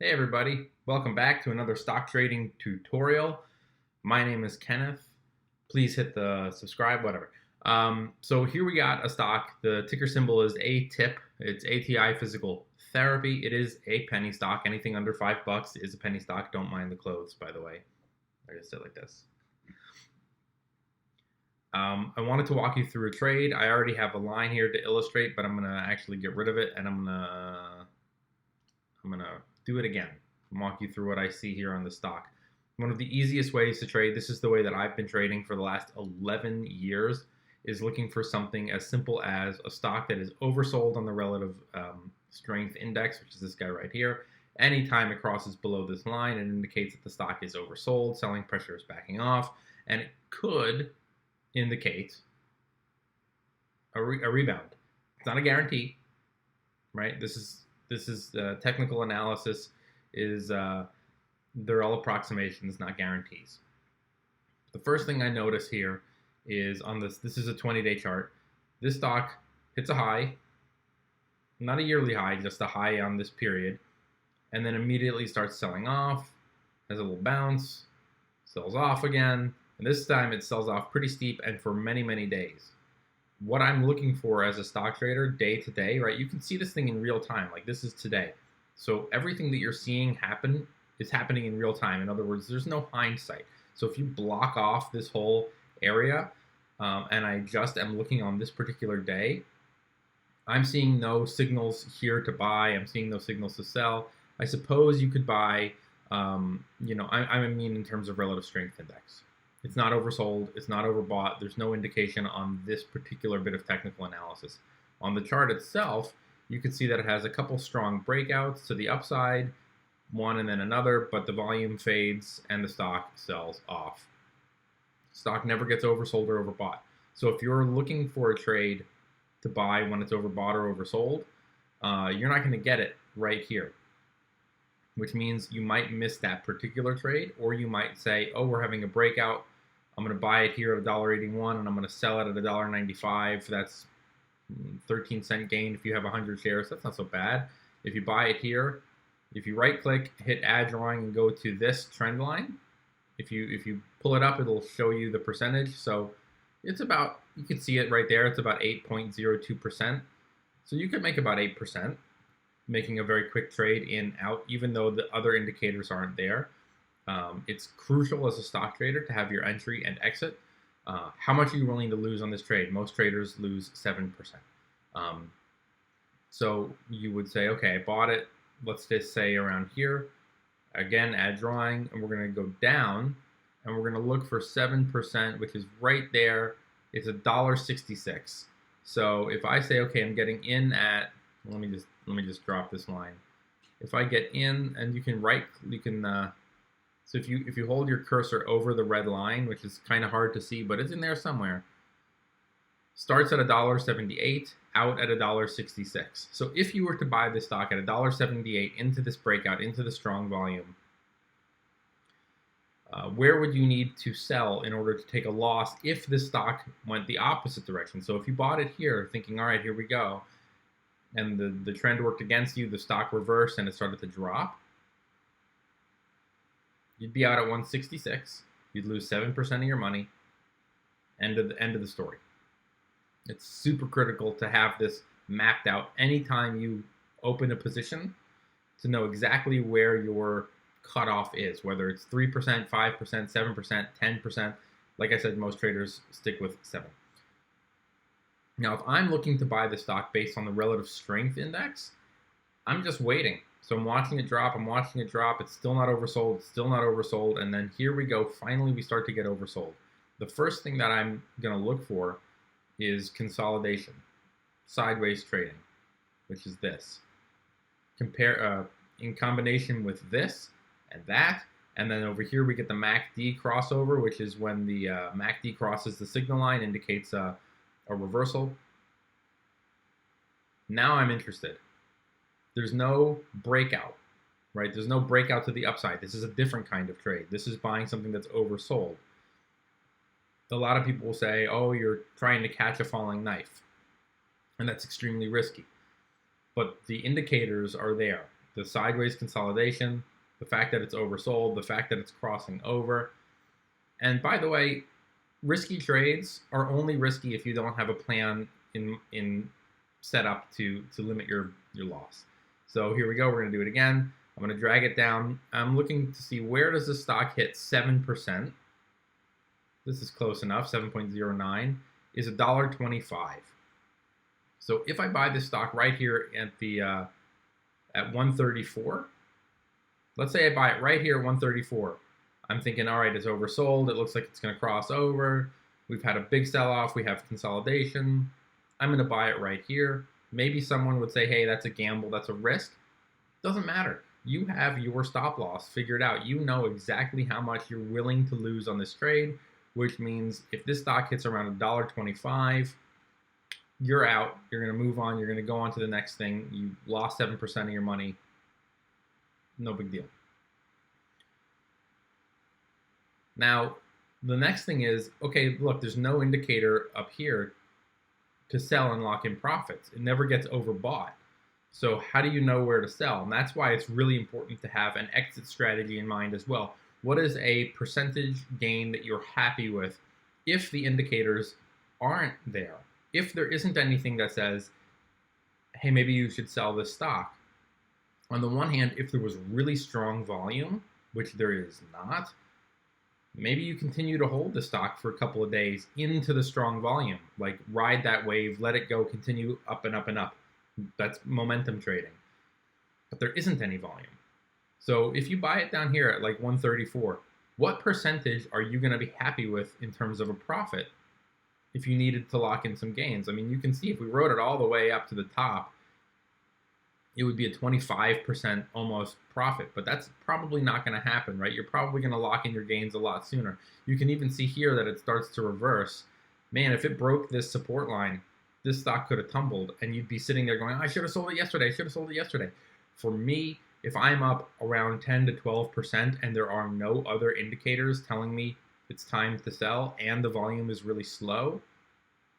Hey everybody, welcome back to another stock trading tutorial. My name is Kenneth. Please hit the subscribe, whatever. So here we got a stock. The ticker symbol is Atip. It's ATI Physical Therapy. It is a penny stock. Anything under $5 is a penny stock. Don't mind the clothes, by the way. I just did like this. I wanted to walk you through a trade. I already have a line here to illustrate, but I'm gonna actually get rid of it, and I'm gonna do it again and walk you through what I see here on the stock. One of the easiest ways to trade, this is the way that I've been trading for the last 11 years, is looking for something as simple as a stock that is oversold on the relative strength index, which is this guy right here. Anytime it crosses below this line, it indicates that the stock is oversold, selling pressure is backing off, and it could indicate a rebound. It's not a guarantee, right? This is technical analysis. They're all approximations, not guarantees. The first thing I notice here is on this is a 20-day chart. This stock hits a high, not a yearly high, just a high on this period, and then immediately starts selling off, has a little bounce, sells off again, and this time it sells off pretty steep and for many, many days. What I'm looking for as a stock trader day to day, right? You can see this thing in real time, like this is today. So everything that you're seeing happen is happening in real time. In other words, there's no hindsight. So if you block off this whole area and I just am looking on this particular day, I'm seeing no signals here to buy. I'm seeing no signals to sell. I suppose you could buy, I mean in terms of relative strength index. It's not oversold. It's not overbought. There's no indication on this particular bit of technical analysis. On the chart itself, you can see that it has a couple strong breakouts to the upside, one and then another, but the volume fades and the stock sells off. Stock never gets oversold or overbought. So if you're looking for a trade to buy when it's overbought or oversold, you're not going to get it right here, which means you might miss that particular trade, or you might say, oh, we're having a breakout. I'm going to buy it here at $1.81 and I'm going to sell it at $1.95. That's 13-cent gain if you have 100 shares. That's not so bad. If you buy it here, if you right click, hit add drawing and go to this trend line, if you pull it up, it'll show you the percentage. So it's about, you can see it right there, it's about 8.02%. So you could make about 8%, making a very quick trade in out, even though the other indicators aren't there. It's crucial as a stock trader to have your entry and exit. How much are you willing to lose on this trade? Most traders lose 7%. So you would say, okay, I bought it, let's just say around here. Again, add drawing, and we're going to go down, and we're going to look for 7%, which is right there. It's $1.66. So if I say, okay, I'm getting in at, let me just drop this line. If I get in, and you can so if you hold your cursor over the red line, which is kind of hard to see, but it's in there somewhere, starts at $1.78, out at $1.66. So if you were to buy this stock at $1.78 into this breakout, into the strong volume, where would you need to sell in order to take a loss if this stock went the opposite direction? So if you bought it here thinking, all right, here we go, and the trend worked against you, the stock reversed and it started to drop, you'd be out at 166. You'd lose 7% of your money. End of the story. It's super critical to have this mapped out anytime you open a position to know exactly where your cutoff is, whether it's 3%, 5%, 7%, 10%. Like I said, most traders stick with 7. Now, if I'm looking to buy the stock based on the relative strength index, I'm just waiting. So I'm watching it drop, it's still not oversold, and then here we go, finally we start to get oversold. The first thing that I'm going to look for is consolidation, sideways trading, which is this. Compare in combination with this and that, and then over here we get the MACD crossover, which is when the MACD crosses the signal line, indicates a reversal. Now I'm interested. There's no breakout, right? There's no breakout to the upside. This is a different kind of trade. This is buying something that's oversold. A lot of people will say, oh, you're trying to catch a falling knife, and that's extremely risky. But the indicators are there. the sideways consolidation, the fact that it's oversold, the fact that it's crossing over. And by the way, risky trades are only risky if you don't have a plan in set up to limit your loss. So here we go. We're going to do it again. I'm going to drag it down. I'm looking to see where does the stock hit 7%. This is close enough. 7.09 is $1.25. So if I buy this stock right here at the at 134, let's say I buy it right here at 134. I'm thinking, all right, it's oversold. It looks like it's going to cross over. We've had a big sell-off. We have consolidation. I'm going to buy it right here. Maybe someone would say, hey, that's a gamble. That's a risk. Doesn't matter. You have your stop loss figured out. You know exactly how much you're willing to lose on this trade, which means if this stock hits around $1.25, you're out. You're going to move on. You're going to go on to the next thing. You lost 7% of your money. No big deal. Now, the next thing is, okay, look, there's no indicator up here to sell and lock in profits. It never gets overbought. So how do you know where to sell? And that's why it's really important to have an exit strategy in mind as well. What is a percentage gain that you're happy with if the indicators aren't there? If there isn't anything that says, hey, maybe you should sell this stock. On the one hand, if there was really strong volume, which there is not, maybe you continue to hold the stock for a couple of days into the strong volume, like ride that wave, let it go, continue up and up and up. That's momentum trading. But there isn't any volume. So if you buy it down here at like 134, what percentage are you going to be happy with in terms of a profit if you needed to lock in some gains? I mean, you can see if we rode it all the way up to the top, it would be a 25% almost profit, but that's probably not going to happen, right? You're probably going to lock in your gains a lot sooner. You can even see here that it starts to reverse. Man, if it broke this support line, this stock could have tumbled, and you'd be sitting there going, I should have sold it yesterday. I should have sold it yesterday. For me, if I'm up around 10 to 12% and there are no other indicators telling me it's time to sell and the volume is really slow,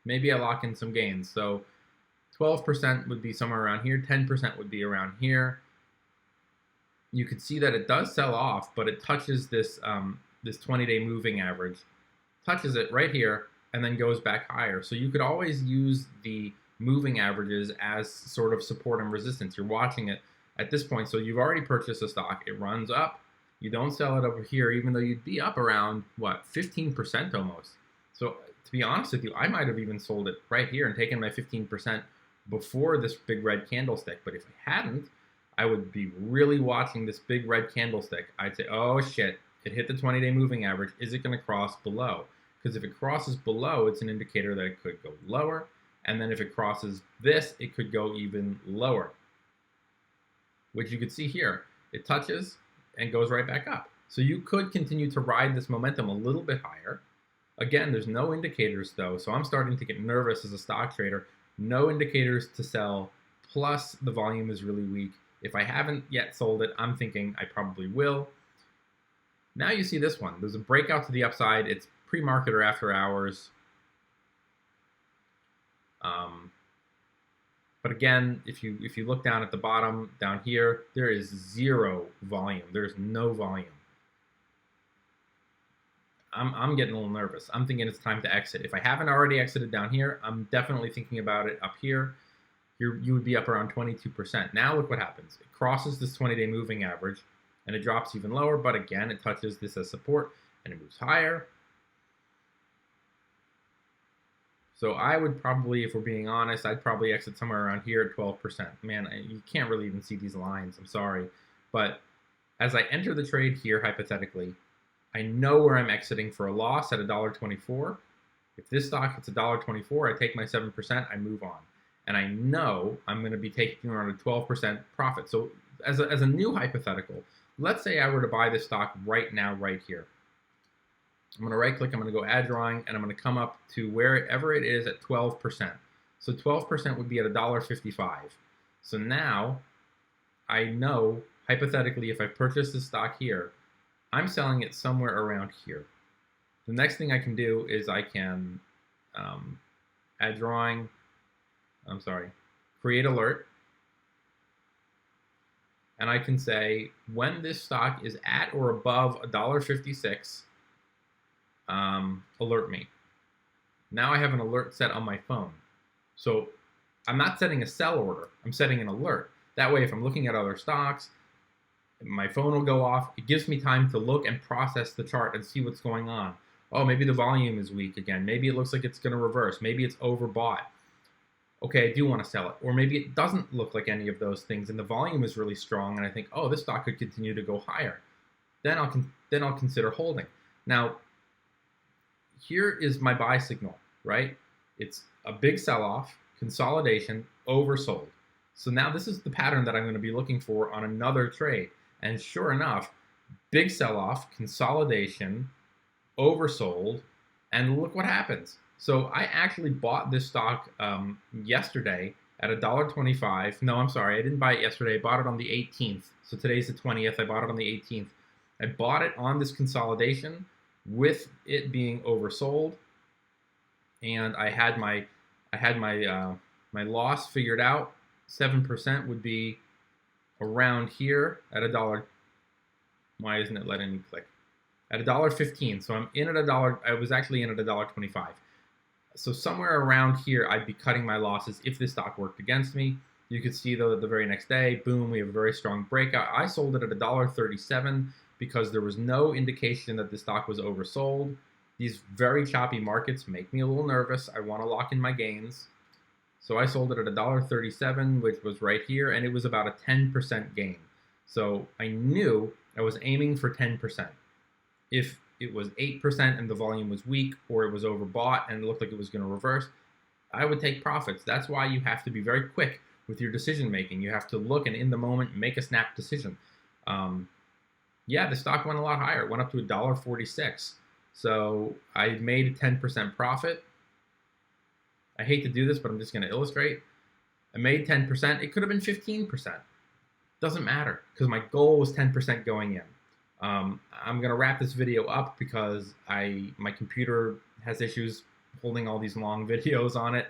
maybe I lock in some gains. So 12% would be somewhere around here. 10% would be around here. You can see that it does sell off, but it touches this this 20-day moving average, touches it right here, and then goes back higher. So you could always use the moving averages as sort of support and resistance. You're watching it at this point. So you've already purchased a stock. It runs up. You don't sell it over here, even though you'd be up around, what, 15% almost. So to be honest with you, I might have even sold it right here and taken my 15% before this big red candlestick. But if I hadn't, I would be really watching this big red candlestick. I'd say, oh shit, it hit the 20-day moving average. Is it going to cross below? Because if it crosses below, it's an indicator that it could go lower. And then if it crosses this, it could go even lower, which you could see here. It touches and goes right back up. So you could continue to ride this momentum a little bit higher. Again, there's no indicators though, so I'm starting to get nervous as a stock trader. No indicators to sell, plus the volume is really weak. If I haven't yet sold it, I'm thinking I probably will. Now you see this one. There's a breakout to the upside. It's pre-market or after hours. But again, if you look down at the bottom down here, there is zero volume. There's no volume. I'm getting a little nervous. I'm thinking it's time to exit. If I haven't already exited down here, I'm definitely thinking about it up here. You would be up around 22%. Now look what happens. It crosses this 20-day moving average, and it drops even lower. But again, it touches this as support, and it moves higher. So I would probably, if we're being honest, I'd probably exit somewhere around here at 12%. Man, you can't really even see these lines. I'm sorry. But as I enter the trade here, hypothetically, I know where I'm exiting for a loss at $1.24. If this stock hits $1.24, I take my 7%, I move on. And I know I'm going to be taking around a 12% profit. So as a new hypothetical, let's say I were to buy this stock right now, right here. I'm going to right click, I'm going to go add drawing, and I'm going to come up to wherever it is at 12%. So 12% would be at $1.55. So now I know, hypothetically, if I purchase this stock here, I'm selling it somewhere around here. The next thing I can do is I can add drawing, create alert. and I can say when this stock is at or above $1.56, alert me. Now I have an alert set on my phone. So I'm not setting a sell order, I'm setting an alert. That way, if I'm looking at other stocks, my phone will go off. It gives me time to look and process the chart and see what's going on. Oh, maybe the volume is weak again. Maybe it looks like it's going to reverse. Maybe it's overbought. Okay, I do want to sell it. Or maybe it doesn't look like any of those things and the volume is really strong and I think, oh, this stock could continue to go higher. Then I'll consider holding. Now, here is my buy signal, right? It's a big sell-off, consolidation, oversold. So now this is the pattern that I'm going to be looking for on another trade. And sure enough, big sell-off, consolidation, oversold, and look what happens. So I actually bought this stock yesterday at $1.25. No, I'm sorry, I didn't buy it yesterday. I bought it on the 18th. So today's the 20th. I bought it on the 18th. I bought it on this consolidation with it being oversold, and I had my my loss figured out. 7% would be around here at $1. Why isn't it letting me click? At $1.15. So I'm in at $1. I was actually in at $1.25. So somewhere around here, I'd be cutting my losses if this stock worked against me. You could see though the very next day, boom, we have a very strong breakout. I sold it at $1.37 because there was no indication that the stock was oversold. These very choppy markets make me a little nervous. I want to lock in my gains. So I sold it at $1.37, which was right here, and it was about a 10% gain. So I knew I was aiming for 10%. If it was 8% and the volume was weak, or it was overbought and it looked like it was going to reverse, I would take profits. That's why you have to be very quick with your decision making. You have to look and in the moment make a snap decision. Yeah, the stock went a lot higher. It went up to $1.46. So I made a 10% profit. I hate to do this, but I'm just going to illustrate. I made 10%. It could have been 15%. Doesn't matter because my goal was 10% going in. I'm going to wrap this video up because my computer has issues holding all these long videos on it.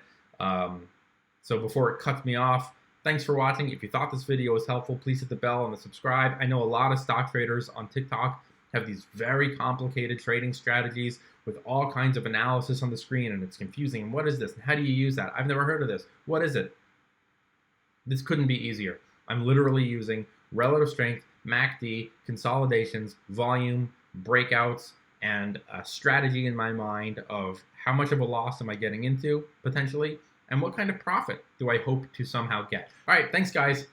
So before it cuts me off, thanks for watching. If you thought this video was helpful, please hit the bell and the subscribe. I know a lot of stock traders on TikTok have these very complicated trading strategies with all kinds of analysis on the screen, and it's confusing. And what is this? And how do you use that? I've never heard of this. What is it? This couldn't be easier. I'm literally using relative strength, MACD, consolidations, volume, breakouts, and a strategy in my mind of how much of a loss am I getting into, potentially, and what kind of profit do I hope to somehow get. All right, thanks, guys.